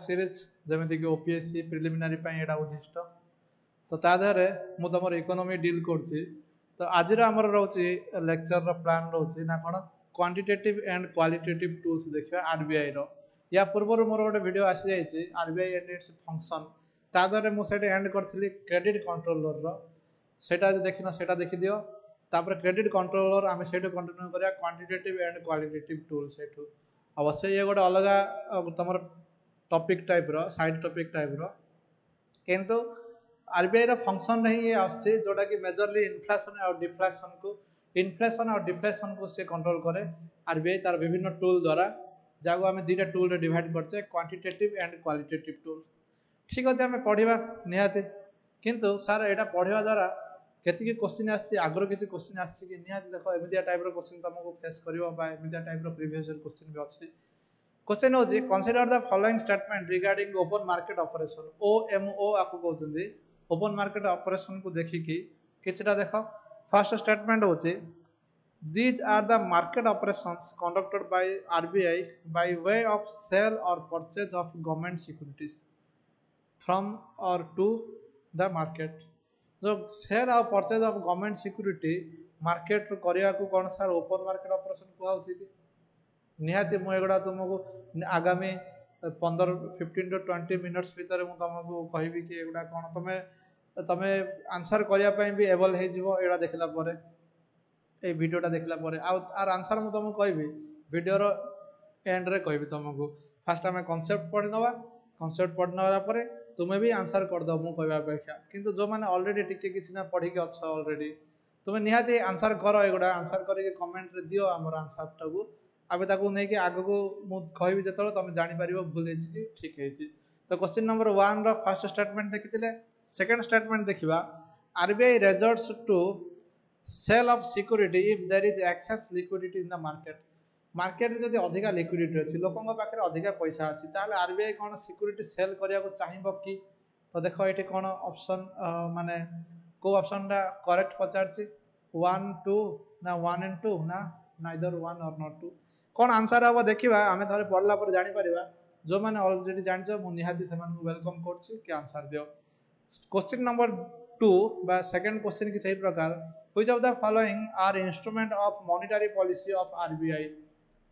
Series जमीक OPSC preliminary एटा उद्दिष्ट तो तादे मु तुम इकोनॉमी डील कर तो आज आमर रोचे लेक्चर प्लान रोचे ना कौन क्वांटिटेटिव एंड क्वालिटेटिव टूल्स देखा आरबीआई या पूर्व मोर गोटे वीडियो आसी जाइए आरबीआई एंड इट्स फंक्शन तादे मुझे एंड करी क्रेडिट कंट्रोलर सेटा देखना सेटा देखी दियो तापर क्रेडिट कंट्रोलर आम से कंटिन्यू करा क्वांटिटेटिव एंड क्वालिटेटिव टूल्स एठू अवश्य ये गोटे अलग तुम टॉपिक टाइप रो साइड टॉपिक टाइप रो किंतु आरबीआई फंक्शन ही आसचे जोटा कि मेजरली इन्फ्लेशन और डिफ्लेशन को से कंट्रोल करे आरबीआई तार विभिन्न टूल द्वारा जहाँ आम दुटा टूल रे डिवाइड करचे क्वांटिटेटिव एंड क्वालिटेटिव टूल ठीक अच्छे आम पढ़ा निहाती किंतु सर यहाँ पढ़ा द्वारा केतिकी क्वेश्चन आगर किसी क्वेश्चन आसी निहाती देख एमती टाइप क्वेश्चन तुमको फेस कर टाइप प्रीवियस क्वेश्चन भी अच्छी क्वेश्चन हूँ consider the following statement regarding open market operation OMO आपको कहते ओपन मार्केट ऑपरेशन को देखिकी किछटा देख फर्स्ट स्टेटमेंट होची these are the market operations conducted by RBI by way of sale और purchase of government securities from और to the market जो सेल और purchase of government security market करने को कौन सर ओपन मार्केट ऑपरेशन कहूँ कि निहाती मुझे तुमको आगामी 15 to 20 मिनट्स भितर तुमको कहबी कि एगुड़ा कौन तुम्हें तुम्हें आंसर करने भी एबल हो देखला ये वीडियोटा देखला आर आंसर मुझे तुमको कहबी वीडियोर एंड रे कहबी तुमको फास्ट आम कॉन्सेप्ट पढ़ी नवा कॉन्सेप्ट पढ़ी नवा तुम्हें भी आंसर करदे मुझे कहवा अपेक्षा किंतु जो मैंने ऑलरेडी टिके किसी ना पढ़ी अच्छ ऑलरेडी तुम्हें निहाती आंसर कर एगुड़ा आंसर करके कमेंट रे दियो आमर आंसर टाकू आबे ताकू नहीं कि आगो को मु कहबी जतलो तुम जानि परिबो भूल हेछि कि ठीक हेछि तो क्वेश्चन नंबर 1 रो फर्स्ट स्टेटमेंट देखिथिले सेकंड स्टेटमेंट देखिबा RBI resorts to sale of security if there is excess liquidity in the market market रे जदी अधिका लिक्विडिटी अछि लोकन पाखरे अधिका पैसा अछि ताले आरबीआई कोन सिक्योरिटी सेल करिया को चाहिबो कि तो देखो एठी कोन ऑप्शन माने को ऑप्शनटा करेक्ट पचारछि 1 2 ना 1 and 2 ना नाइदर 1 और नॉट 2 कौन आंसर हम देखा आम थे पढ़ला जापर जो मैंने अलरेडी जान मुझे से वेलकम कर आंसर दियो क्वेश्चन नंबर 2 बा सेकंड क्वेश्चन की सही प्रकार which of the following are instrument of monetary policy of RBI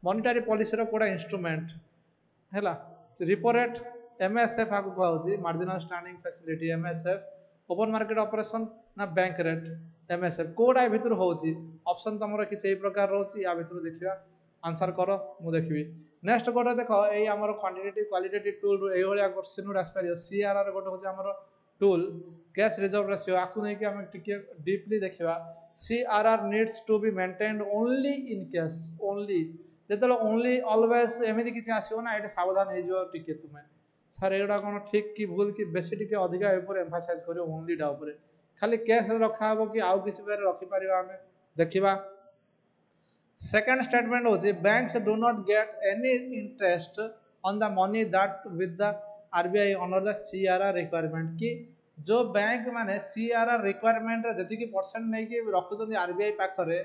monetary policy रो कोडा इंस्ट्रूमेंट हैला रिपो रेट एमएसएफ आपको कहउची marginal standing facility MSF open market operation ना बैंक रेट एमएसएफ कोडा भितर होची ऑप्शन तमरो कि सही प्रकार रोची या भितर देखिया आंसर कर मु देखबी नेक्स्ट गोटे देख ये आमर क्वांटिटेटिव क्वालिटेटिव टूल ये भाया क्वेश्चन गुड आसपार सीआरआर गोटे हूँ आमर टूल कैश रिजर्व रेशियो आपको नहीं कि आम टिके डीपली देखा CRR needs to be maintained only in cash only जो ओनली ऑलवेज एमती किसी आसो ना ये सावधान हो टिके तुम्हें सर एगुड़ा कौन ठीक कि भूल कि बेसी टिके अधिका एम्फासाइज कर ओनलीटा खाली कैश रखा हम कि आउ किसी वे रखिपर आम देखा सेकंड स्टेटमेंट होची banks do not get any interest on the money that with the RBI under the CRR requirement कि जो बैंक माने सीआरआर रिक्वायरमेंट जति की परसेंट नहीं कि रखुचंदी आरबीआई पाखरे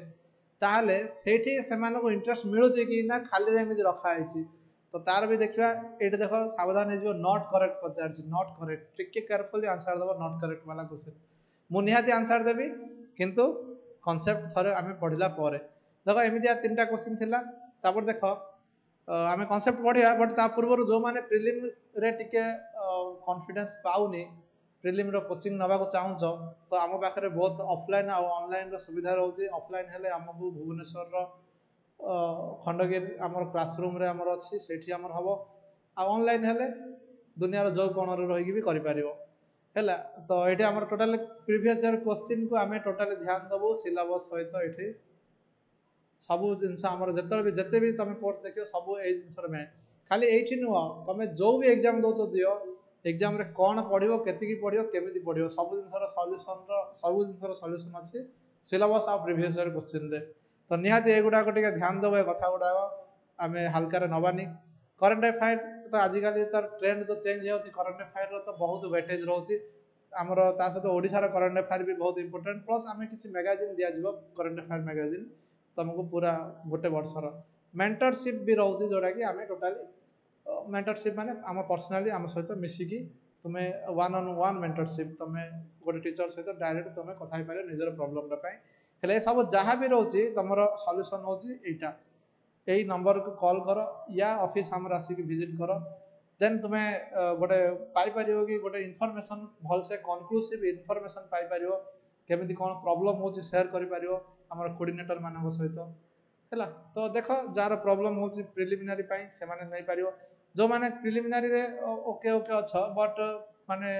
ताले सेठी सेमान को इंटरेस्ट मिलुची कि ना खाली रे एमिति रखा आइछि तो तार भी देखिबा एठी देखो सावधान हो नॉट करेक्ट पचारछि नॉट करेक्ट टिके केयरफुली आंसर देबो नॉट करेक्ट वाला क्वेश्चन मु निहाती आंसर देबी किंतु कांसेप्ट थरे आमे पढिला परे देखो एमती 3टा क्वेश्चन थिला तापर देख आम कनसेप्ट पढ़ा बट ता पूर्व जो मैंने प्रिलिम रे टिके कॉन्फिडेंस पाउनी प्रिलिम रो कोचिंग नवा को चाहूच तो आम पाखे बहुत ऑफलाइन और ऑनलाइन सुविधा रोचे ऑफलाइन हेले आमको भुवनेश्वर खंडगिरी आमर क्लासरूम रे आमर अच्छी सेठी आमर हम आ ऑनलाइन हेले दुनियार जो कोण रही भी करें है तो ये आम टोटाल प्रीवियस ईयर क्वेश्चन को आम टोटाली ध्यान देवु सिलेबस सहित ये सब जिनस जिते भी तुम कोर्स देख सब ये जिन में खाली ये नुह तुम जो भी एग्जाम दौ दियो एग्जाम रे कौन पढ़ो केतिकी पढ़ो केमी पढ़ो सब जिन सल्यूशन अच्छी सिलेबस आ प्रीवियस ईयर क्वेश्चन रे तो निहाती एगुड़ा ध्यान देव कथा गुड़ा आम हाल्कार नबानी करेन्ट अफेयर तो आजिकल तो ट्रेंड जो चेंज हो करेन्ट अफेयर तो बहुत वेटेज रोचे आमर ता सहित ओडिशार करेन्ट अफेयर भी बहुत इंपोर्टेंट प्लस आम किसी मैगजीन दिज्व करेन्ट अफेयर मैगजीन तुमको पूरा गोटे वर्षर मेंटरशिप भी रोचे जोटा कि आम टोटाली मेंटरशिप माने आम पर्सनाली आम सहित मिसिकी तुम्हें वन ऑन वन मेंटरशिप तुम्हें गोटे टीचर सहित डायरेक्ट तुम्हें कथा पार निजर प्रोब्लेम हेले सब जहाँ भी रोचे तुम सल्यूशन होची एटा यही नंबर को कॉल कर या ऑफिस आमर आसिक विजिट कर देन तुम्हें गोटे पाइपर कि गोटे इनफॉरमेशन भल से कनक्लूसिव इनफॉरमेशन पाइपर केमी कौन प्रोब्लेम हो सेयार कर कोऑर्डिनेटर मान सहित है तो देख जार प्रोब्लेम हो प्रिलिमिनारी से नहीं पार जो मैंने प्रिलिमिनारी रे ओके ओके अच्छा बट माने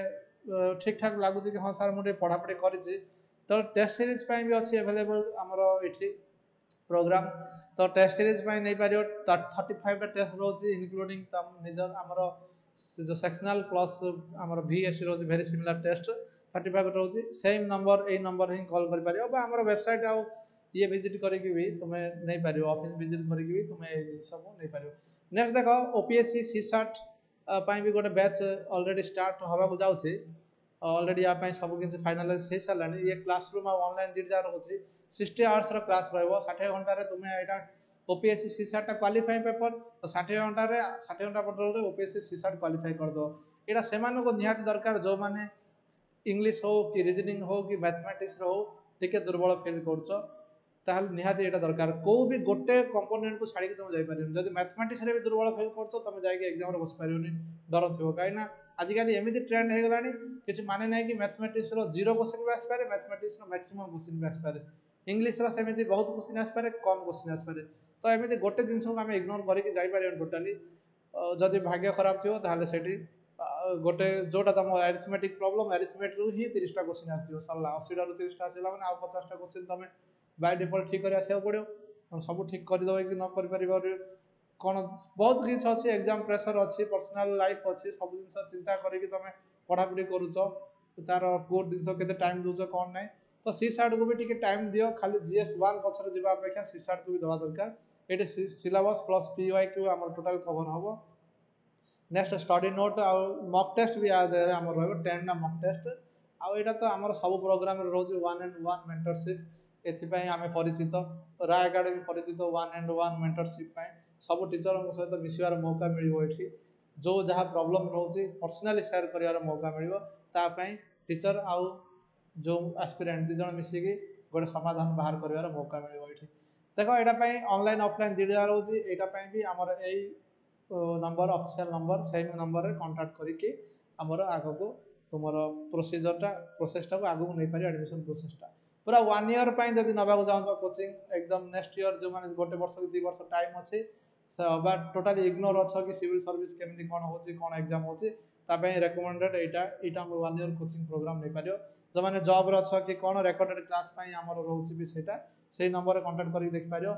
ठीक ठाक लगुच कि हाँ सार मुझे पढ़ापढ़ी करी तो टेस्ट सीरीज भी अच्छी एवेलेबल आमर ये प्रोग्राम तो टेस्ट सीरीज नहीं पार 35 टेस्ट रोचे इनक्लूडिंग निजर आमर जो सेक्शनल प्लस आमर VST रोज वेरी सिमिलर टेस्ट 35 रोचे सेम नंबर यही नंबर ही कॉल कर वेबसाइट आउ ये विजिट करके भी तुम्हें नहीं पार ऑफिस विजिट करके भी तुम्हें ये जिन सब नहीं पार नेक्स्ट देख OPSC CSAT भी गोटे बैच ऑलरेडी स्टार्ट हवा जाऊँगी ऑलरेडी यहाँ सब किसी फाइनालाइज हो सारा ये क्लासरूम ऑनलाइन दुटा रोचे 60 आवर्स क्लास रो 60 घंटे तुम्हें यहाँ OPSC CSAT क्वालिफाई पेपर तो 60 घंटा बदल OPSC CSAT क्वालिफाई करदे यहाँ से निहाती दरकार जो मैंने इंग्लिश हो कि रिजनिंग हो कि मैथमेटिक्स हो टे दुर्बल फिल कर निहाती यहाँ दरकार कौ भी गोटे कंपोनेंट को छाड़ी तुम जापर जब मैथमेटिक्स भी दुर्बल फिल कर तुम जाकि एग्जाम बस पार डर थो कहीं आजिकल एमती ट्रेंड हो गलानी किसी माने ना कि मैथमेटिक्स 0 क्वेश्चन भी आसपे मैथमेटिक्स मैक्सिमम क्वेश्चन भी आसपे इंग्लिश सेमती बहुत क्वेश्चन आसपे कम क्वेश्चन आसपे तो एमती गोटे जिन को आम इग्नोर करके टोटाली जदि भाग्य खराब थो से गोटे जोटा तुम अरिथमेटिक प्रॉब्लम अरिथमेटिक ही 30टा क्वेश्चन आसो सरला 80 रू 30टा आसला मैंने 50टा क्वेश्चन तुम बाय डिफॉल्ट ठीक कर पड़ो सब ठीक करदे कि न कर कौन बहुत किसी अच्छी एग्जाम प्रेशर अच्छी पर्सनाल लाइफ अच्छी सब जिन चिंता करके तुम पढ़ापढ़ी करुच तार कोड जिन के टाइम दूच कौन ना तो CSAT को भी टी टाइम दियो खाली GS1 पचर जावा अपेक्षा CSAT को भी दवा दरकार ये सिलेबस प्लस PYQ आम टोटाल कवर हम नेक्स्ट स्टडी नोट आउ मॉक टेस्ट भी आम रहा 10टा मॉक टेस्ट आईटा तो आम सब प्रोग्राम रोज 1-on-1 मेंटरशिप एपाई आम परिचित रा एकाडेमी परिचित 1-on-1 मेंटरशिप सब टीचर सहित मिसवार मौका मिले जो जहाँ प्रोब्लेम रोचे पर्सनाली सेयार कर मौका मिले टीचर आउ जो एस्पिरेंट दिज मिसिकी गोटे समाधान बाहर कर मौका मिले देख यहाँ ऑनलाइन ऑफलाइन दुटा रोचे यहाँ भी आमर यही number official number same number रे कांटेक्ट करके आमर आग को तुम प्रोसीजरटा प्रोसेसटा को आगू नहीं पारे एडमिशन प्रोसेसटा पूरा 1 ईयर जब नवाक चाहो कोचिंग एकदम नेक्स्ट ईयर जो मैंने गोटे वर्ष कि 2 वर्ष टाइम अच्छे टोटाली इग्नोर अच्छा कि सिविल सर्विस केमती कौन हो कौन एग्जाम होची रेकमेंडेड यहाँ 1 ईयर कोचिंग प्रोग्राम नहीं पार जो मैंने जॉब अच्छा कि कौन रेकर्डेड क्लास आमर रोचे भी से नंबर कांटेक्ट करके देखिपार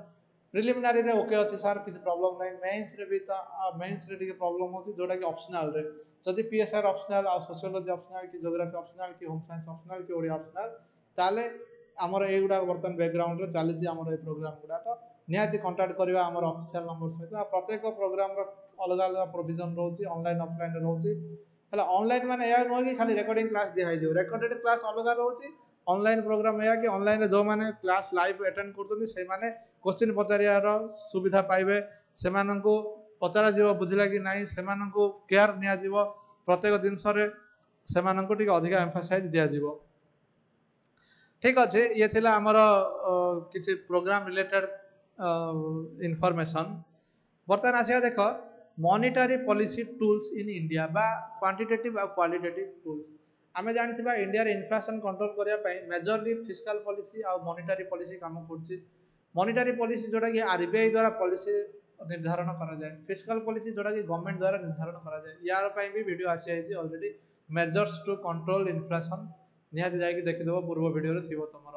प्रिलिमिनारी रे ओके अच्छे सार किसी प्रॉब्लम नहीं मेन्स रे भी तो मेन्स रे टिके प्रॉब्लम होची जोटा कि ऑप्शनल रे जदि PSR ऑप्शनल आ सोशियोलॉजी ऑप्शनल कि ज्योग्राफी ऑप्शनल कि होम साइंस ऑप्शनल कि ओडिया ऑप्शनल ताले आमर एगुड़ा बर्तमान बैकग्राउंड रे चली आमर ए प्रोग्राम गुड़ा तो निहाती कांटेक्ट करवा आमर ऑफिशियल नंबर सहित प्रत्येक प्रोग्राम रो अलग अलग प्रोविजन रोची ऑनलाइन ऑफलाइन रोची हला ऑनलाइन माने या नुह कि खाली रिकॉर्डिंग क्लास दिया जो रिकॉर्डेड क्लास अलग रोची ऑनलाइन प्रोग्राम है कि ऑनलाइन जो मैंने क्लास लाइव अटेंड करते से क्वेश्चन पचार सुविधा पाइबे से पचरा जीव बुझला कि नहीं से केयर निया प्रत्येक जिनस से अधिक एम्फासाइज दिज्व ठीक अच्छे ये थिला आमर किसी प्रोग्राम रिलेटेड इनफॉरमेशन बर्तमान आसिया देख monetary policy tools in India बा क्वांटिटेटिव और क्वालिटेटिव टूल्स आम जानते इंडिया इन्फ्लेशन कंट्रोल करने मेजरली फिस्काल पॉलिसी और मॉनिटरी पॉलिसी काम कर मॉनिटरी पॉलिसी जोटा कि RBI द्वारा पॉलिसी निर्धारण करा जाए फिस्काल पॉलिसी जोटा कि गवर्नमेंट द्वारा निर्धारण करा जाए यार भी वीडियो आसी already measures to control inflation निहाती जाकि देखिदेव पूर्व वीडियो थी तुम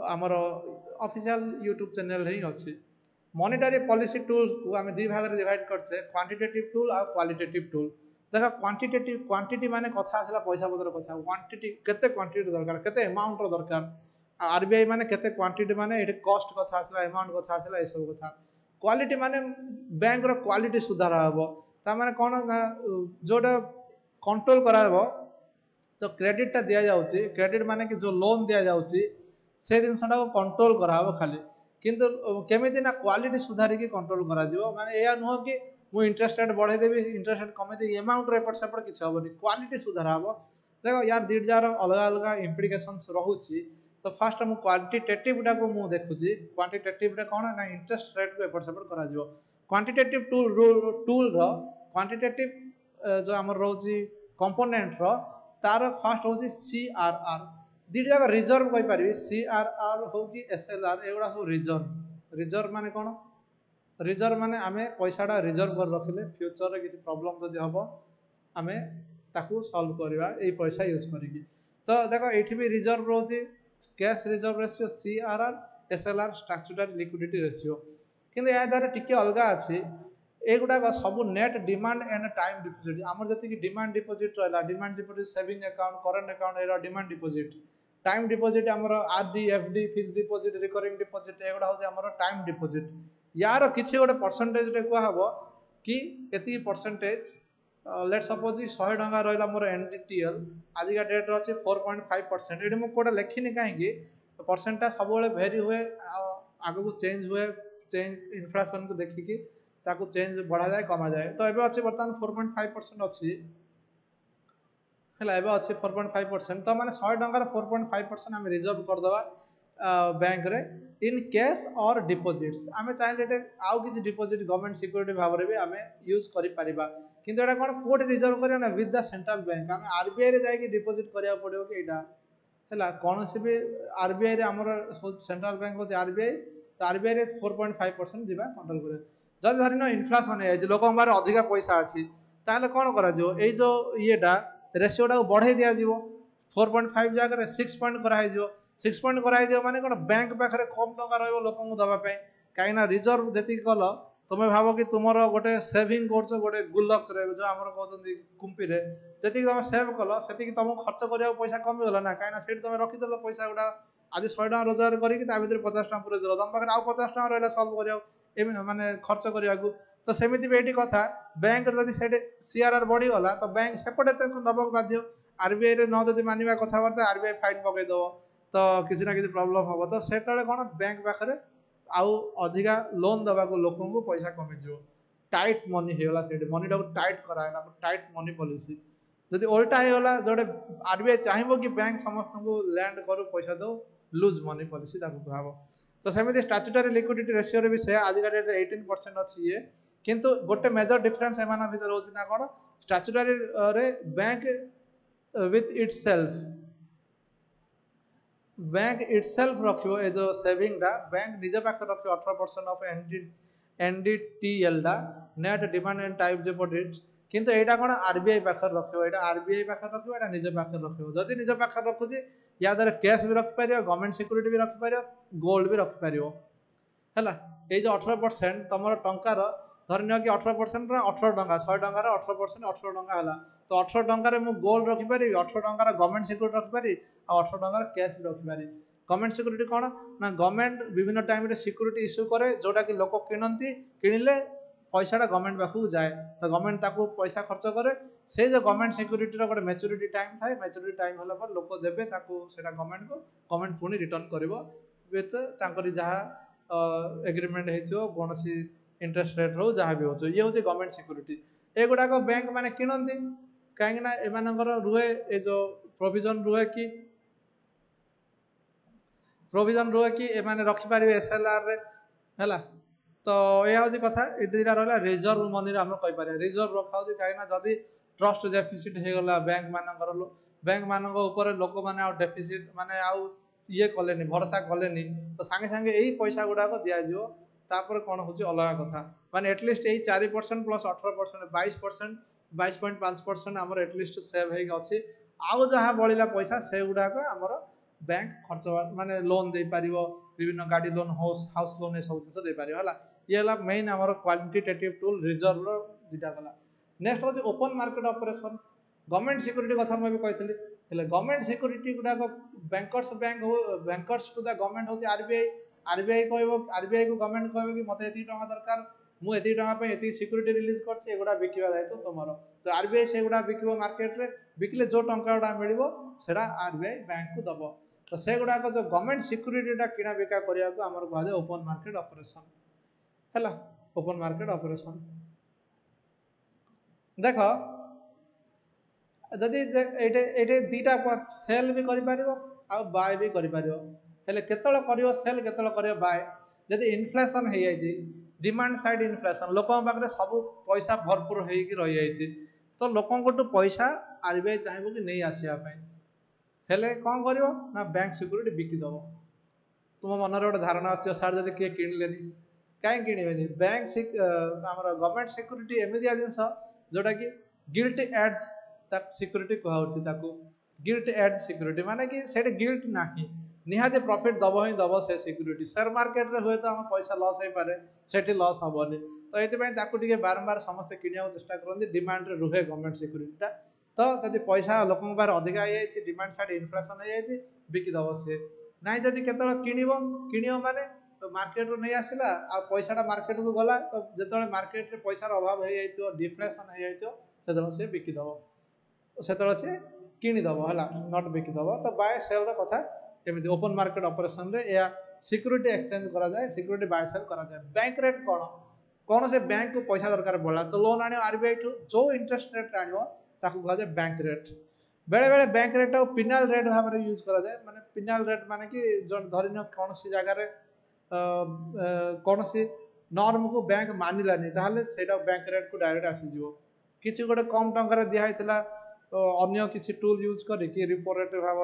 आमर ऑफिशियल यूट्यूब चैनल ही अच्छी मॉनिटरी पॉलिसी टूल्स को आम 2 भाग में डिवाइड करछे क्वांटिटेटिव टूल और क्वालिटेटिव टूल देख क्वांटिटेटिव क्वांटिटी माने कथा आसला पैसा पत्र कथा क्वांटिटी केते क्वांटिटी दरकार केते अमाउंट रो दरकार RBI माने केते क्वांटिटी माने एटे कॉस्ट कथा आसला अमाउंट कथा आसला ए सब कथा क्वालिटी माने बैंक रो क्वालिटी सुधार हबो ता माने कोन जोटा कंट्रोल कराबो तो क्रेडिट टा दिया जाउची क्रेडिट माने कि जो लोन दिया जाउची से जिनसटा को कंट्रोल कराबो खाली किंतु केमिति ना क्वालिटी सुधारी की कंट्रोल करा जिवो माने या नुह कि मु इंटरेस्ट रेट बढ़े देवी इंटरेस्ट रेट कमे देवी अमाउंट एपट सेपट किसी हेनी क्वालिटी सुधार हम देख यार दुईट जार अलग अलग इम्प्लिकेशंस रोचे तो फास्ट मुझे क्वांटिटेटिव टा को मुझे देखुची क्वांटिटेटिव रे कौन ना इंटरेस्ट रेट को एपट सेपट करा क्वांटिटेटिव टूल क्वांटिटेटिव जो आम रोचे कंपोनेंट तार फास्ट हूँ CRR दुईट जाक रिजर्व कहीपर CRR हो कि SLR एगुड़ा सब रिजर्व रिजर्व माने कौन रिजर्व माने आमे पैसाटा रिजर्व कर रखिले फ्यूचर रे किसी प्रॉब्लम जदि हम आमे ताकू सॉल्व करवा ये पैसा यूज करिकी तो देखो ये भी रिजर्व रोचे cash reserve ratio CRR SLR structural liquidity ratio किंतु या द्वारा टिके अलग अच्छी एगुड़ाक सब net demand and time deposit आमर जी डिमांड डिपोजिट रहा demand deposit saving account current account एरा डिमांड डिपोजिट टाइम डिपोजिट आमर RD FD fix deposit recurring deposit एगुड़ा हूँ आमर टाइम डिपोजिट यार किसी गोटे परसेंटेज कहब कि ये परसेंटेज लेट सपोज 100 टंका रहा मोर NDTL आजिका डेट अच्छे 4.5% ये मुझे लिखिनी कहीं परसेंटा सब भेरी हुए आग को चेंज हुए चेंज इनफ्लेशन को देखिकी ताकू चेंज बढ़ा जाए कमा जाए तो ये अच्छे बर्तमान 4.5% अच्छी है अच्छे 4.5% तो मैंने 100 टंकार 4.5% आम रिजर्व करदे बैंक रे इन कैश और डिपोजिट्स आम चाहिए आउ किसी डिपोजिट गवर्नमेंट सिक्योरिटी भाव में भी आम यूज करें किंतु एटा कौन कोड रिजर्व करना विथ द सेंट्रल बैंक आम RBI रे जाके डिपोजिट करा पड़ो कि यहाँ है कौन सी भी RBI रे आमर सेंट्रल बैंक हूँ RBI तो RBI रे 4.5% जी कंट्रोल कर जब धरन इनफ्लेशन है लोक पाखे अधिका पैसा अच्छी ताहले कौन करा जो येटा रेशियोटा को बढ़े दिज्व 4.5 जगह 6 पॉइंट कराई 6 पॉइंट कराई माने कौन बैंक पाखे कम टका रोक दवापाई कहीं रिजर्व जी कल तुम्हें भाव कि तुम गोटे सेविंग कर गोटे गुल्लक जो आम कहते कुंपी जी तुम सेव कल से तुमको खर्च करा पैसा कमीगला ना कहीं तुम रखीदेल पैसा गुड़ा आज 100 टका रोजगार करके 50 टका पूरे तुम पाखे आउ 50 टका रहा सल्व करा माने खर्च करने को तो सेमती भी ये कथा बैंक जब से CRR बढ़ीगला तो बैंक सेपटे दबाक बाध्य RBI रे न जब मानवा कथबार्ता RBI फाइन पकईदेव तो किसी ना किसी प्रॉब्लम हम तो से कौन बैंक पाखे आउ अधिका लोन दवा को लोक पैसा कमीज टाइट मनी होगा से मनीटा को टाइट कराला टाइट मनी पॉलिसी जदि उल्टा होगा जोटे RBI चाहिए कि बैंक समस्त को लैंड करू पैसा दो लूज मनी पॉलिसी कह तो सेमती स्टाच्यूटरी लिक्विडिटी रेशियो भी से आज डेट 18% अच्छी ये किंतु गोटे मेजर डिफरेंस एम भर रोचे ना कौन स्टाच्यूटरी रे bank with itself bank itself रखियो ए जो सेविंग टा बैंक निजे पाखे रखियो 18% ऑफ NDTL टा net demand and type deposit किंतु एटा कोन RBI पाखे रखियो एटा RBI पाखे रखियो एटा निजे पाखे रखियो जदि निजे पाखे रखुची या द्वारा कैश भी रखि पारियो गवर्नमेंट सिक्योरिटी भी रखि पारियो गोल्ड भी रखि पारियो हैला ए जो 18% तमरो टंकार धरनियो कि 18% 18 टंका 100 टंकार 18% 18 टंका हैला तो 18 टंकार मु गोल्ड रखि पारि 18 टंकार गवर्नमेंट सिक्योरिटी रखि पारि आ 18 टंकार कैश भी रखि पारि गवर्नमेंट सिक्योरिटी कौन ना गवर्नमेंट विभिन्न टाइम रे सिक्योरिटी इश्यू करे जोटा कि लोक किणती किणिले पैसाटा गवर्नमेंट पाखु जाए तो गवर्नमेंट ताकू पैसा खर्च करे से जो गवर्नमेंट सिक्योरिटी रो गोटे मैच्योरिटी टाइम थाए मैच्योरिटी टाइम होला पर लोक देबे ताकू सेटा गवर्नमेंट को गवर्नमेंट पुनी रिटर्न करिवो विथ तांकरी जहा एग्रीमेंट हेथियो कोनसी इंटरेस्ट रेट रो जहा भी होचो ये होचे गवर्नमेंट सिक्योरिटी एगुडा को बैंक माने किणंती काहे ना एमानकर रुहे ए जो प्रोविजन रुहे कि एमाने रखि पारिबे SLR रे हैला तो यह हूँ कथा ये दुटा रहा रिजर्व मनी आम कहीपर रिजर्व रखा हो कहीं जदि ट्रस्ट डेफिसिट होगला बैंक मान लोक मैंने डेफिसिट माने आउ ये कले भरोसा कले तो सांगे सांगे यही पैसा गुड़ाक दिज्व तापर कौन हो अलग कथा माने एटलिस्ट यही 4% प्लस 18% 22% 22.5% आमर एटलिस्ट सेव होगी आउ जहाँ बढ़ला पैसा से गुड़ाक आमर बैंक खर्च माने लोन दे पारिबो विभिन्न गाड़ी लोन हाउस लोन ये सब जिन दे पारिबो हला ये है मेन आमर क्वालिटेटिव टूल रिजर्व दुटा गला नेक्स्ट हूँ open market operation government security कथा मुझे कही गवर्नमेंट सिक्योरिटी गुड़ाक बैंकर्स टू द गवर्नमेंट हूँ RBI RBI को गवर्नमेंट कह कि मत ये दरकार मुझे ये सिक्योरिटी रिलीज करगुड़ा बिकवा दायित्व तुम तो RBI से गुड़ा बिक मार्केट में बिकले जो टंका गुड़ा मिल RBI बैंक को दब तो से गुड़ाक जो गवर्नमेंट सिक्योरिटी किना बिका करने को आमर कहुए ओपन मार्केट ऑपरेशन है ओपन मार्केट ऑपरेशन देख जदि ये दीटा सेल भी कर बाय भी कर केतल सेल केतल बाय जदि इनफ्लेशन हो जाए डिमांड साइड इनफ्लेशन लोक पाखे सब पैसा भरपूर हो रही जाए तो लोक पैसा आरबीआई चाहिए कि नहीं आसवाई हेले कौन कर ना बैंक सिक्यूरीटी बिकिदेव तुम मन गोटे धारणा आस सार जब किए किणिले कहीं किणवे बैंक आम गवर्नमेंट सिक्यूरीटी एमती जिनस जोटा कि गिल्ट एड्स सिक्यूरीटी कहूँ गिल्ट एड सिक्यूरीटी माने कि से गिल्ट ना निहाती प्रॉफिट दब ही दब से सिक्यूरीटी शेयर मार्केट रे हुए तो हम पैसा लॉस हो पारे से लॉस हेनी तो ये बारंबार समस्ते किणा चेष्टा करते डिमांड रे रुहे गवर्नमेंट सिक्यूरीटा तो जब पैसा लोक अधिक हो जाए डिमांड साइड इनफ्लेशन हो जाए बिकिदब सी ना जब किण माने मार्केट रू नहीं आसला आ पैसाटा मार्केट को गला तो जो मार्केट रे पैसार अभाव हो जाए डिफ्लेशन हो जाए सी बिकिदब से सी किणीदब है नट बिकिदब तो बाय सेल कथा एमती ओपन मार्केट ऑपरेशन रे या सिक्यूरीटी एक्सचेंज करा जाए सिक्यूरीटी बाय सेल करा जाए बैंक रेट कौन से बैंक को पैसा दरकार पड़ा तो लोन आने आरबीआई ठू जो इंटरेस्ट रेट आने कह जाए बैंक रेट बेले बेले बैंक रेट पिनाल रेट भाव में यूज करा जाए माने पिनाल रेट माने कि धरिन कौन सी जगार कौन सी नॉर्म को बैंक मानिलानी ताहले सेटा बैंक रेट को डायरेक्ट आसीजिवो किसी गोटे कम टंकार दिखाई अन्य किसी टूल यूज करी रिपो रेट भाव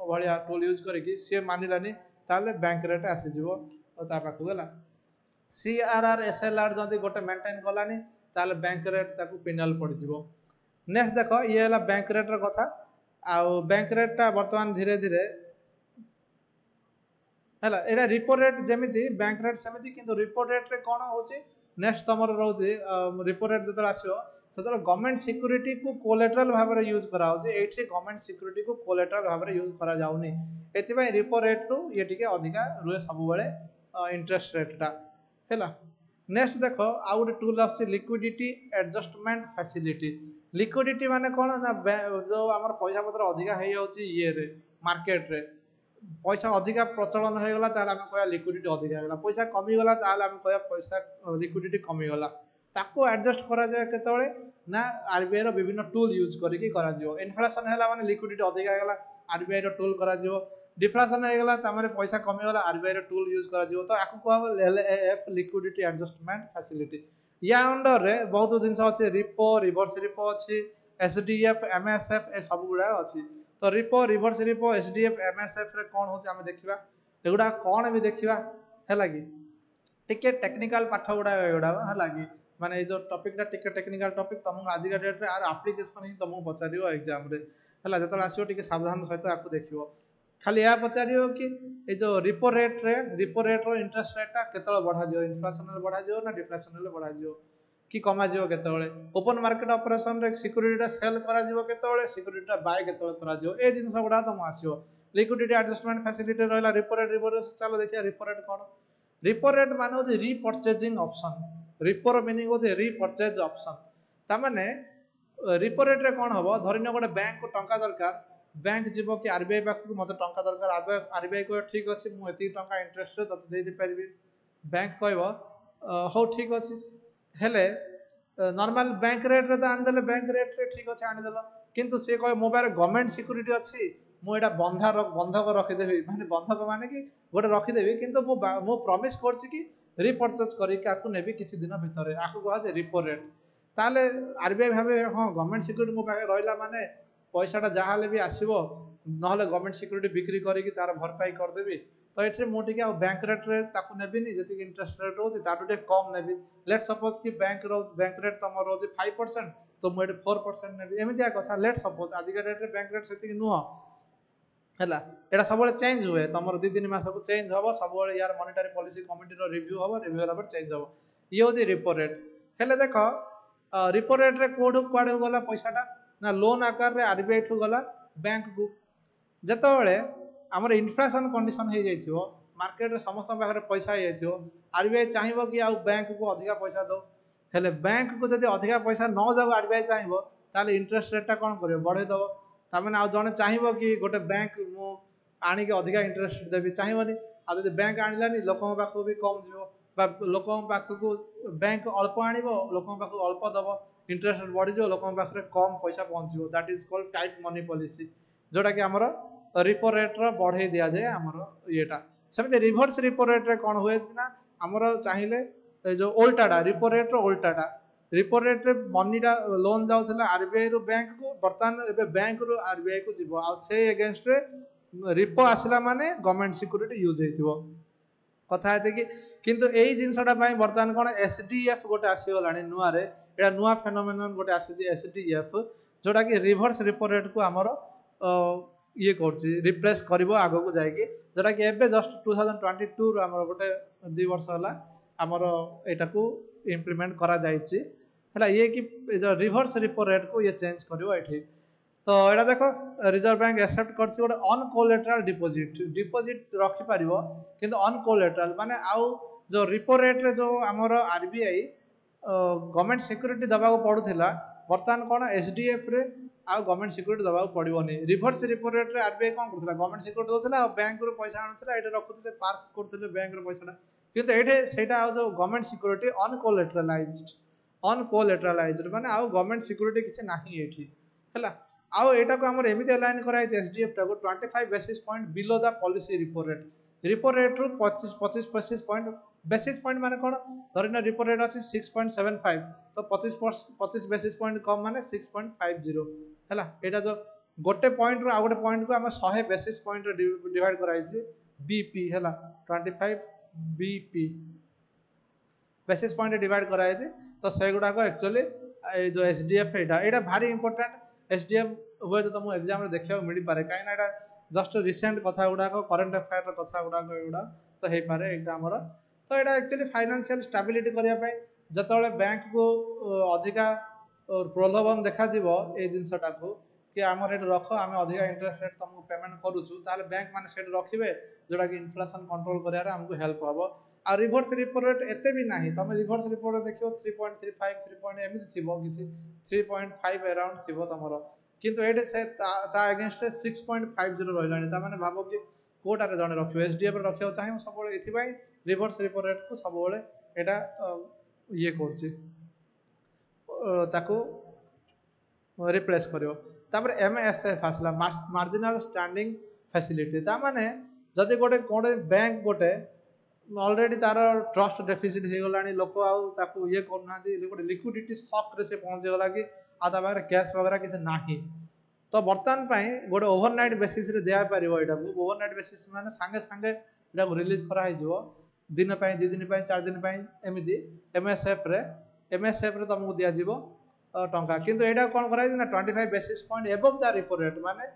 भाया टूल यूज करी सी मानिलानी ताहले बैंक रेट आसीजिवो पाखक गला सीआरआर एसएलआर जदि गोटे मेंटेन कलानी ताहले बैंक रेट ताकू पिनाल पड़जिवो नेक्स्ट देख ये है बैंक रेट कथा आउ बैंक रेटा बर्तमान धीरे धीरे है रिपो रेट जमी बैंक रेट सेमती किंतु रिपो रेट रे कौन हो नेक्स्ट तुम रोचे रिपो रेट जो आसो से गवर्नमेंट सिक्यूरीटी को कोलेट्राल भाव में यूज करा गवर्नमेंट सिक्यूरीटी को कोलेट्राल भाव में यूज करा जाउनी एथिपाई रिपो रेट रु ये टिके अधिका रुहे सब बेले इंटरेस्ट रेटा है नेक्स्ट देख आउ गोटे टूल आस लिक्विडिटी एडजस्टमेंट फैसिलिटी लिक्विडिटी माने कौन ना जो आम पैसा पत्र अधिका हो जाए ये मार्केट रे पैसा अधिका प्रचलन हो गला ताले आमे कहया लिक्विडिटी अधिका हो गला पैसा कमीगला ताले आमे कहया पैसा लिक्विडिटी कमीगला ताको एडजस्ट करा जाए केतळे ना आरबीआई रो विभिन्न टूल यूज करिकी करा जिवो इन्फ्लेशन हैला माने लिक्विडिटी अधिका हो गला आरबीआई रो टूल करा जिवो डिफ्लेशन हो गला तामाने पैसा कमीगला आरबीआई रो टूल यूज करा जिवो तो आकु कहबो एलएएफ लिक्विडिटी एडजस्टमेंट फैसिलिटी या अंडर रे बहुत जिंस अछि रिपो रिवर्स रिपो अछि एसडीएफ एमएसएफ ए सब गुडा अछि तो repo reverse repo SDF MSF रे कौन हो देखा एगुड़ा कौन भी देखा है कि टिके टेक्निकल पाठ गुड़ा एगुड़ा है कि माने जो टॉपिक टिके टेक्निकल टॉपिक तुमको आजिका डेट रे आर एप्लिकेशन ही तुमको पचार एग्जाम रे है जो आसो टिके सावधान सहित आपको देखो खाली यह पचार कि ये जो रिपो रेट रो इंटरेस्ट रेटा केतल बढ़ा जाओ इन्फ्लेशन बढ़ा जाओ ना डिफ्लेशन बढ़ा जाओ कि कमा जीव केतळे ओपन मार्केट ऑपरेशन रे सिक्यूरिटी सेल करा जीव केतळे सिक्यूरिटी बाय केतळे करा जीव ए जिंस गुडा तुम आसीओ लिक्विडिटी एडजस्टमेंट फैसिलिटी रहला रिपो रेट रिवर्स चलो देखिया रिपो रेट कोन रिपो रेट माने होजे रीपर्चेजिंग ऑप्शन रिपो रो मीनिंग होजे रीपर्चेज ऑप्शन ता माने रिपो रेट रे कोन हबो धरिनो गोटे बैंक को टंका दरकार बैंक जीवो कि आरबीआई पाखु मते टंका दरकार आरबीआई को ठीक अछि मु एती टंका इंटरेस्ट रे तते देई दे परबी बैंक कहबो हो ठीक अछि हेले नॉर्मल बैंक रेट रे तो आनिदेले बैंक रेट रे ठीक अच्छे आनिदेल किंतु सी कहे मो पारे गवर्नमेंट सिक्यूरीटी अच्छी मुझे बंधक रखीदेवी माने बंधक माने कि गोटे रखीदेवी किंतु मु प्रमिस करछि कि रिपर्चेज करके नेबी किछि दिन भितर आकु कहा जे रिपो रेट ताले आरबीआई भाबे हाँ गवर्नमेंट सिक्यूरीटी मो पाखे रहिला माने पैसाटा जहाँ भी आसो ना गवर्नमेंट सिक्यूरीटी बिक्री करके तार भरपाई करदेवी तो ये मुझे बैंक रेट रे ताकू नेबिनी जी इंटरेस्ट रेट रोचे ताठू कम नेबी लेट सपोज कि बैंक रेट तुम रोज 5% तो मुझे 4% नेबी एमती कथा लेट सपोज आजिका डेट रे बैंक रेट से नुह है यहाँ सब चेंज हुए तुम 2-3 मास को चेंज हम सब यार मॉनिटरी पॉलिसी कमिटी रिव्यू हम रिव्यू होला चेंज हम ये हूँ रिपो रेट हेले देख रिपो रेट रे कोठू कुआडे गला पैसाटा ना लोन आकार रे आरबीआई ठू गला बैंक को जेतबेले आमर इन्फ्लेशन कंडीशन हो जाइथिबो मार्केट रे समस्त पाखरे पैसा हो जाइथिबो आरबीआई चाहिबो कि आउ बैंक को अधिका पैसा दो हेले बैंक को जदि अधिका पैसा न जाऊ आरबीआई चाहिबो ताले इंटरेस्ट रेट टा कोन करियो बढ़े दबो तामेने आउ जने चाहिबो कि गोटे बैंक मु आनी के अधिका इंटरेस्ट देबी चाहिबोनी आ जदि बैंक आनिलानी लोक पाखो भी कम जिवो लोक पाखक बैंक अल्प आण लोक पाखक अल्प दब इंटरेस्ट रेट बढ़ी लोक पाखे कम पैसा पहुँचो that is called tight money policy जोटा कि आमर रिपो रेट बढ़े दि जाए आमर येटा सेमती रिभर्स रिपो रेट रे कौन हुए ना आमर चाहिए जो उल्टाटा रिपो रेट उल्टाटा रिपो रेट रे मनीटा लोन जाऊला आरबीआई रु बैंक को बर्तमान ए बैंक रु आरबीआई को जीव आ से एगेंस्ट रे रिपो आसला माने गवर्नमेंट सिक्यूरिटी यूज होइथिबो कथा है कि किंतु एई जिनसटा पई बर्तमान कोन एसडीएफ गोटे आसीगलानी नुआ रे एटा नुआ फेनोमेनन गोटे आसी एसडीएफ जोटा कि रिभर्स रिपो रेट को आमर ये करछि रिप्लेस करिवो आगो को जायकी जोटा कि एबे जस्ट 2022 रो आमर गोटे 2 वर्ष होला आमर एटा को इम्प्लीमेंट करा जायछि हला ये कि जो रिभर्स रिपो रेट को ये चेंज करिवो एठी तो एटा देखो रिजर्व बैंक एक्सेप्ट करछि गोटे अनकोलेटरल डिपॉजिट रखि परिवो किंतु अनकोलेटरल माने आउ जो रिपो रेट रे जो आमर आरबीआई गवर्नमेंट सिक्यूरिटी दबा को पड़ुथिला बर्तमान कोन एसडीएफ रे आ गवर्नमेंट सिक्यूरिटी दबा को पड़िबोनी रिभर्स रिपो रेट रे आरबीआई कोन करथला गवर्नमेंट सिक्यूरिटी दोथला बैंक रो पैसा आनुथला एटा रखुथले पार्क करथले बैंक रो पैसाटा किंतु एठे सेटा आ जो गवर्नमेंट सिक्यूरिटी अनकोलेटरलाइज्ड माने आ गवर्नमेंट सिक्यूरिटी किछि नाही एठी हला आउ एटा को हमर एमिति अलाइन कराय एसडीएफ टा को 25 basis point below the policy repo rate रु 25 बेसिस पॉइंट माने कोन धरिना रिपो रेट अछि 6.75 तो 25 बेसिस पॉइंट कम माने 6.50 हला एटा जो गोटे पॉइंट रु आ गोटे पॉइंट को हम 100 बेसिस पॉइंट रे डिवाइड कराय छी बीपी हला 25 बीपी बेसिस पॉइंट डिवाइड कराय छी तो सेगुडा को एक्चुअली जो एसडीएफ एटा भारी इंपोर्टेंट एसडीएफ हुए तो तुमको एग्जाम रे देखिया मिली पारे काई ना एटा जस्ट रिसेंट कथा गुडा को करंट अफेयर रो कथा गुडा को एगुडा तो हे पारे एकटा हमर तो एटा एक्चुअली फाइनेंशियल स्टेबिलिटी करिया पय जतले बैंक को अधिका प्रलोभन देखा जीवो ए जिंसटा को कि हमर एट रख आमे अधिका इंटरेस्ट रेट तुमको पेमेंट करूछु ताले बैंक माने सेट रखिबे जोडा कि इन्फ्लेशन कंट्रोल करिया रे हमको हेल्प हबो आ रिवर्स रिपो रेट एते भी नाही तमे रिवर्स रिपो रेट देखियो 3.35 3 पॉइंट एमिति थिबो किछि 3.5 अराउंड थिबो तमरो किंतु एटे से ता अगेंस्ट 6.50 रहलानी ता माने भाबो कि कोटा रे जने रखियो एसडीएफ रे रखियो चाहि सब बळे एथि भाई रिवर्स रिपो रेट को सब बळे एटा ये करछि ताको रिप्लेस करियो तापर एमएसएफ आसला मार्जिनल स्टैंडिंग फैसिलिटी ता माने जदि गोटे बैंक गोटे ऑलरेडी तार ट्रस्ट डेफिसिट हो गलानी लोक आउ ताकू ये करना गोटे लिक्विडिटी शॉक रे से पहुंच गला कि आ ता पाखरे कैश वगैरह किसी नाही तो बर्तमान पई गोटे ओवरनाइट बेसिस रे दिया परिबो एटा को ओवरनाइट बेसिस माने संगे संगे एटा को रिलीज करा है जो दिन पई 2 दिन पई 4 दिन पई एमिति एमएसएफ रे तुमको दिया जीवो टंका किंतु एटा कोन करा ना 25 basis point above the repo rate माने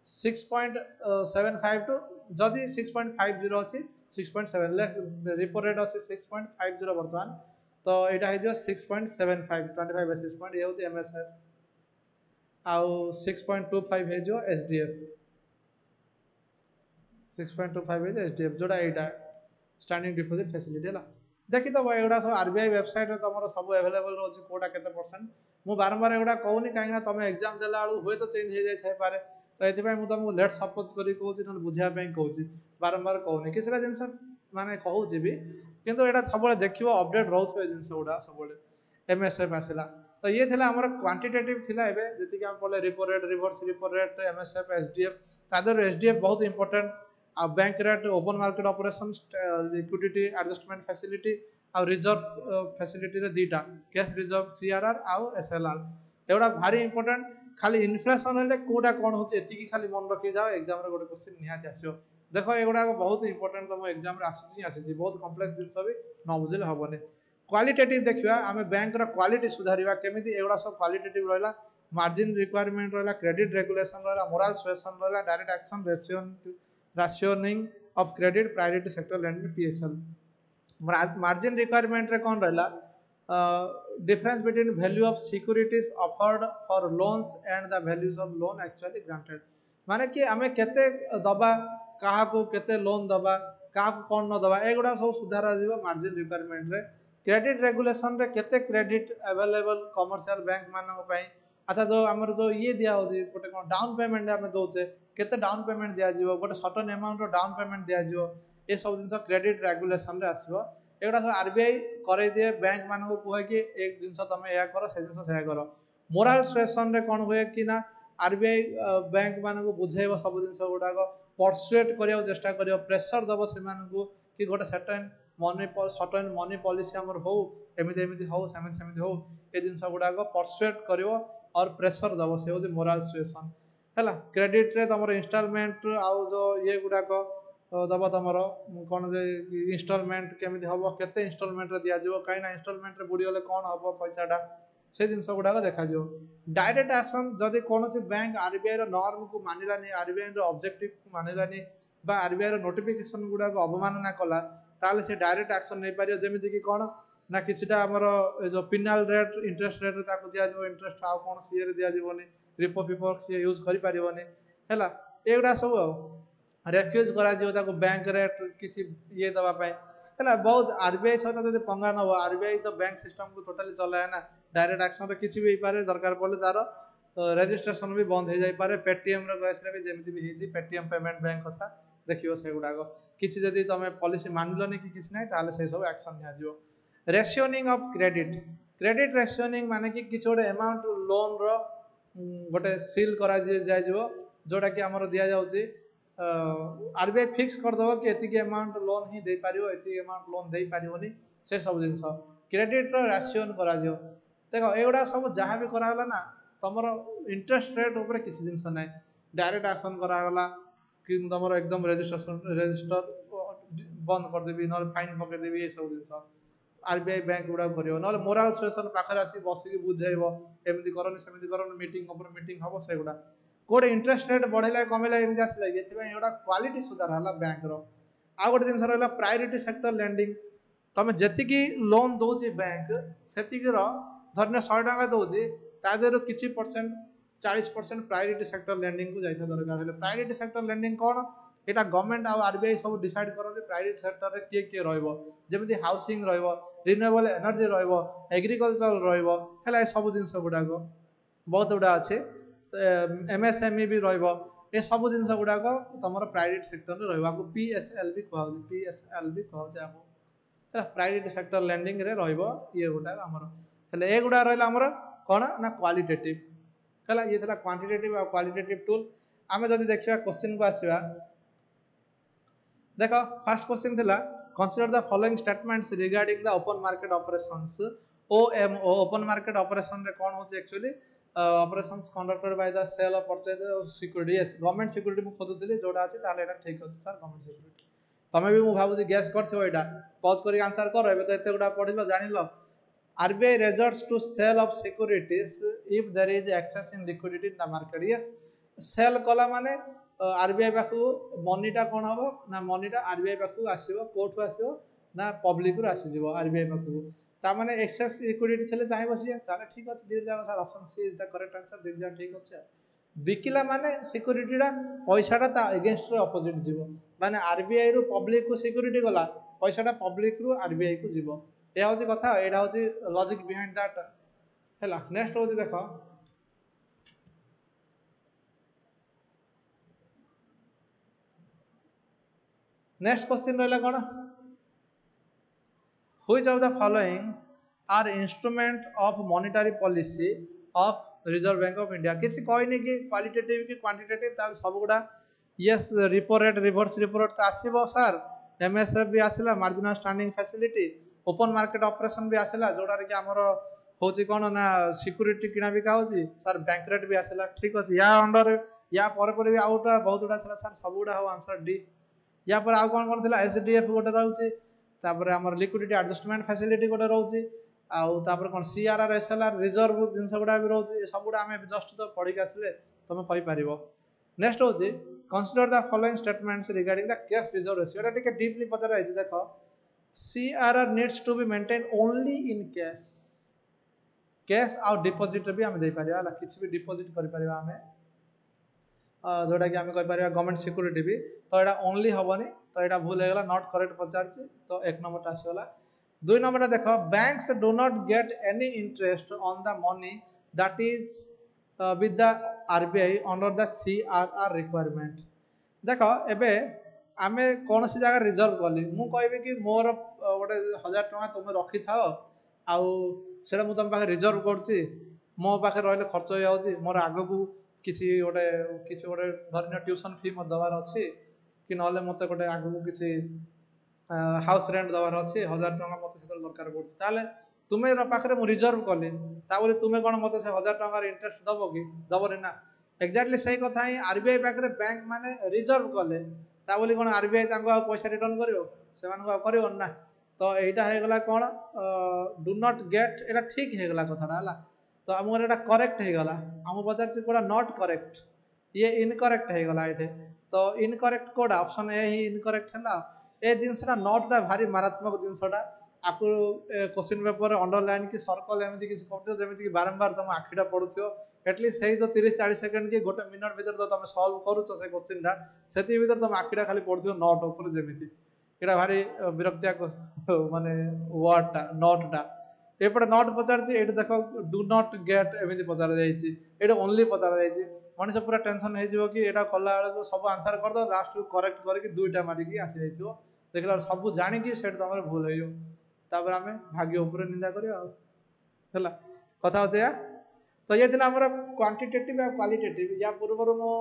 6.75 टू जदी 6.50 अछि 6.7 रिपो रेट अछि 6.50 वर्तमान तो एटा है जो 6.75 25 बेसिस पॉइंट ये होची एमएसएफ आउ 6.25 है जो एसडीएफ 6.25 है जो एसडीएफ जोड़ा एटा स्टैंडिंग डिपॉजिट फैसिलिटी हला देखि तो एगुडा सब आरबीआई वेबसाइट रे तमरो सब अवेलेबल रहची कोटा केते परसेंट मु बारंबार एगुडा कहूनी काहे तमे एग्जाम देला आलू होय तो चेंज हो जाय थाय पारे तो एथि मु तुमको लेट सपोज करी कहूची न बुझिया ପାଇଁ कहूची बारंबार कहूनी किछरा जिंस माने कहूची भी किंतु एटा सबले देखिबो अपडेट रहथो ए जिंस उडा सबले एमएसएफ आसिला तो ये थिला हमर क्वांटिटेटिव थिला एबे जति कि हम बोले repo rate reverse repo rate MSF SDF तादर एसडीएफ बहुत इंपोर्टेंट आ bank rate open market operation liquidity adjustment facility आ रिजर्व फैसिलिटी रे दीटा कैश रिजर्व सीआरआर आ एसएलआर एवडा भारी इंपोर्टेंट खाली इन्फ्लेशन हेले कोडा कोन होचे एति की खाली मन रखि जाओ एग्जाम रे गोटे क्वेश्चन निहाती आसियो देखो एगुडा बहुत इंपोर्टेंट तुम एग्जाम रे आसी बहुत कॉम्प्लेक्स जिंस भी न बुझिले हबने क्वालिटेटिव देखिबा आमे बैंक रो क्वालिटी सुधारिबा केमिति एगुडा सब क्वालिटेटिव रहला मार्जिन रिक्वायरमेंट रहला क्रेडिट रेगुलेशन रहला मोरल सुएशन रहला direct action rationing of credit priority sector lending PSL margin requirement रे कोन रहला difference between value of securities offered for loans and the values of loan actually granted माने कि आमे केते दबा काहा को केते लोन दबा काहा को कोन न दबा एगुडा सब सुधारा जीव मार्जिन रिक्वायरमेंट रे क्रेडिट रेगुलेशन रे केते क्रेडिट अवेलेबल कमर्शियल बैंक मानक पई अच्छा जो हमर जो ये दिया होजी गोटे कोन डाउन पेमेंट हमें दोचे केते डाउन पेमेंट दिया जीव गोटे सर्टेन अमाउंट रो डाउन पेमेंट दिया जीव ए सब जिंस क्रेडिट रेगुलेशन रे आसीबो एगुड़ा सब आरबीआई करे दिए बैंक मान कहे कि एक जिन तुम या कर से जिन से कर मोराल सिचुएशन रे कौन हुए कि ना आरबीआई बैंक मान बुझेब सब जिन गुड़ाक परसुएट करने चेष्टा कर प्रेसर दब से कि गोटे सर्टेन मनी पॉलिसी आमर हो एमती एमती हो सेमती हो ये जिन गुड़ाक परसुएट कर और प्रेसर दब से हूँ मोराल सिचुएशन है क्रेडिट रे तुम इनस्टॉलमेंट आउ जो ये गुड़ाक दब तुम कौन जे इनस्टॉलमेंट केमी हम केते इनस्टॉलमेंट रे दिज्व कहीं इनस्टॉलमेंट रे बुड़ीगले कौन हम पैसाटा से जिन गुड़ाक देखा डायरेक्ट एक्शन जदि कौन बैंक आरबीआई नॉर्म को मानिलानी आरबीआई ऑब्जेक्टिव को मानिलानी आरबीआई नोटिफिकेशन गुड़ाक अवमानना कला ताले से डायरेक्ट एक्शन नहीं पारियो जेमिति कि कौन ना किछिटा हमर जो पिनाल रेट इंटरेस्ट रेट ताको दिया जो इंटरेस्ट आउ कौन सी दिया जीवनी रिपो फिपो सी यूज करि पारिबोनी हैला एगुडा सब रेफ्यूज करा जियो ताको बैंक रेट किछि ये दबा पाए हैला बहुत आरबीआई सहित जदि पंगा न हो आरबीआई तो बैंक सिस्टम को टोटली चलाए ना डायरेक्ट एक्शन रे किछि भी पारे दरकार पड़ले तार रेजिस्ट्रेशन भी बंद हो जाई पारे पेटीएम रे गैस रे भी जेमिति भी हेजी पेटीएम पेमेंट बैंक कथा देखियो से गुडाक किछि जदि तमे पॉलिसी मानलनी कि किछि नै ताले से सब एक्शन निया जियो रेशनिंग ऑफ क्रेडिट रेशनिंग माने कि किछि गोटे अमाउंट लोन रो गोटे सील करा जाय जिवो जोटा कि हमर दिया जाउची आरबीआई फिक्स कर दबो कि एति अमाउंट लोन ही दे पारिबो एति अमाउंट लोन दे पारिबोनी से सब जिंस क्रेडिट रो रेशन करा जियो देखो एगुडा सब जहाँ भी करा ना तुमर इंटरेस्ट रेट ऊपर किसी जिंस ना डायरेक्ट एक्शन करागला कि तुम एकदम रजिस्टर बंद करदेवी ना फाइन पकईदेवी ये सब जिन आरबीआई बैंक गुड़ा कर ना मोराल सिचुएशन पाखे आसी बसिक बुझेब एमती करनी सेमती करनी मीटिंग हम से गुड़ा गोटे इंटरेस्ट रेट बढ़ेगा कमेला एमती आसला ये क्वालिटी सुधार है बैंक आउ गोटे जिन रहा प्रायोरिटी सेक्टर लैंडिंग तुम जी लोन दौर बैंक से धरने 100 टका दौर तादेह किसी परसेंट 40% प्रायोरिटी सेक्टर लैंडिंग को जाइए दरकार है प्रायोरिटी सेक्टर लैंडिंग कौन यहाँ गवर्नमेंट आउ आरबीआई सब डिसाइड करते प्रायोरिटी सेक्टर रे किए rummy housing renewable energy agriculture रहा सब जिन गुड़ाक बहुत गुड़ा अच्छे एमएसएमई भी रे सब जिन गुड़ाक तुम प्रायोरिटी सेक्टर में रहा पीएसएल भी कहूँ पीएसएल भी कहूँ प्रायोरिटी सेक्टर लैंडिंग रे ये गुड़ाक आमर ए गुड़ा रहा कौन ना क्वालिटेटिव है ये क्वांटिटेटिव और क्वालिटेटिव टूल आम जब देखा क्वेश्चन को आसवा देख फास्ट क्वेश्चन थिला consider the following statements regarding the open market operations OMO open market operation रे कौन होची actually operations conducted by the sale of purchase security yes government security मु खोदुतली जोडा अछि ताले एटा ठीक अछि सर गवर्नमेंट सिक्योरिटी तमे भी मु भाबुची गैस करथियो एटा पॉज करी आंसर कर एबे तो एते गुडा पढिलो जानिलो RBI resorts to sale of securities if there is excess in liquidity in the market. Yes, sell कला माने RBI पाखु मनीटा कौन हम ना मनीटा RBI पाखु आसीबो कोर्ट आसीबो ना पब्लिक रु आसी जीवो RBI पाखु ता माने एक्सेस लिक्विडिटी थले चाहे बसिया ताले ठीक अछि दीर जागा sir option C is the correct answer दीर जा ठीक अछि बिकिला माने सिक्युरिटीटा पैसाटा ता अगेंस्ट रे अपोजिट जीवो माने RBI रु पब्लिक को सिक्युरिटी गला पैसाटा पब्लिक रु RBI को जीवो यह हूँ कथा यहाँ हूँ लॉजिक बिहाइंड दैट है नेक्स्ट हूँ देख नेक्स्ट क्वेश्चन रहा कौन which of the following are instrument of monetary policy of Reserve Bank of India किसी कहनी कि क्वालिटेटिव कि क्वांटिटेटिव ताल सब गुड़ा yes repo rate reverse repo rate तो आसो सर एमएसएफ भी आसला marginal standing facility open market operation भी आसला जोड़ा कि आमर हूँ कौन ना सिक्यूरीटी किना बिका हो सर बैंक रेट भी आसला ठीक अच्छे या अंडर या पर भी आउटा बहुत गुड़ा था सर सब गुड़ा हम आंसर डी या पर आउ कौन कौन था एसडीएफ गोटे रोचे आम लिक्विडिटी एडजस्टमेंट फैसिलिटी गोटे रोचे आउे कौन सीआरआर एसएलआर रिजर्व जिन गुड़ा भी रोचे सब गुड़ा आम जस्ट तो पढ़ी आसले तुम कहीपर नेक्स्ट हूँ consider the following statements regarding the cash reserve ratio एटा टिके डीपली पचरा देख CRR needs to be maintained only in cash cash आउ डिपोजिट भी आम दे पारिबा ला किछि भी डिपोजिट करि पारिबा आमे जोटा कि आम कहि पारिबा गवर्नमेंट सिक्योरिटी भी तो एटा ओनली हबनी तो एटा भूल हो गला नॉट करेक्ट पचारछि तो एक नंबर आसीगला दुई नंबर देख banks do not get any interest on the money that is with the RBI under the CRR requirement देख एबे आमे कौन सी जगह रिजर्व कली मु कहबी कि मोर गोटे 1000 टଙ୍କା तुम रखी थाओ आउ सेटा मु तुम पाखे रिजर्व करछि मो पाखे रहले खर्च हो जाउछि मोर आगो को किछि गोटे धरिन ट्यूशन फी मत दबार अछि कि नले मते गोटे आगो को किछि हाउस रेंट दबार अछि 1000 टଙ୍କା मते सेतर दरकार पड़छि ताले तुमे पाखे मु रिजर्व कली ता बोली तुमे कोन मते से 1000 टଙ୍କା इंटरेस्ट दबो कि दबरे ना एक्जाक्टली सही कथा ही आरबीआई पाखे बैंक माने रिजर्व कले ता बोली कोन आरबीआई तांको पैसा रिटर्न करियो सेमान को करियो ना तो एटा हे गला कोन डू नॉट गेट एटा ठीक हे गला कथाटा हला तो हमर एटा करेक्ट हे गला हम बजार से कोडा नॉट करेक्ट ये इनकरेक्ट हे गला एठे तो इनकरेक्ट कोडा ऑप्शन ए ही इनकरेक्ट हला ए जिनसटा नॉटटा भारी मारात्मक जिनसटा आपको क्वेश्चन पेपर अंडरलाइन की सर्कल एमती किसी करथियो जेमिति कि बारंबार तुम आखिटा पडुथियो एटलीस्ट सही तो 30-40 सेकंड की गोटे मिनट भीतर तो तुम सॉल्व करूछ से क्वेश्चनटा सेति भीतर तुम आखिटा खाली पडुथियो नॉट ऊपर जेमिति एटा भारी विरक्तिया माने वर्डटा नॉटटा एपटे नॉट पचारछि एट देखो डू नॉट गेट एमिति पचार जाईछि एटा ओनली पचार जाईछि मनुष्य पूरा टेंशन हे जिवो कि एटा कला बेला सब आंसर कर दो लास्ट को करेक्ट करके दुईटा मारी की आसी जाईथियो देखला सब जानि कि सेट तमरे भूल होइयो तापर आमे भाग्य ऊपर निंदा करियो हला कथा होचे या तो ये दिन हमर क्वांटिटेटिव और क्वालिटेटिव या पूर्व मो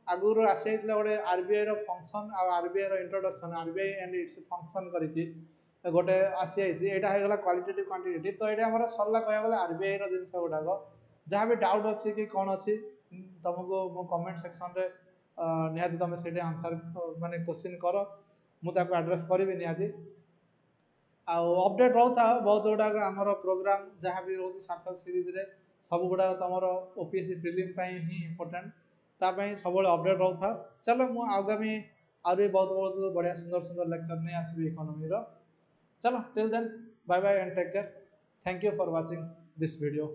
आगुर आसी जाइतला गोटे आरबीआई रो फंक्शन आ आरबीआई रो introduction RBI and its function करिकि गोटे आसी जाइछि एटा हे गला क्वालिटेटिव क्वांटिटेटिव तो एटा हमर सरला कहया गला आरबीआई रो जिंस गुडाको जहाँ भी डाउट अछि कि कोन अछि तुमको मो कमेंट सेक्शन रे निहाती तुम सेटे आंसर माने क्वेश्चन करो मु ताको एड्रेस करिवि निहाती आउ अपडेट रहता बहुत गुड़ा आमर प्रोग्राम जहाँ भी रोचे सार्थक सीरीज रे सब गुड़ा तुम ओपीएससी प्रिलिम ही इंपोर्टेंट तापाई सब अपडेट रहता चलो मु आगामी आउरी बहुत बहुत बढ़िया सुंदर सुंदर लेक्चर नहीं आसबि इकोनॉमी रो चलो till then bye bye and take care thank you for watching this video.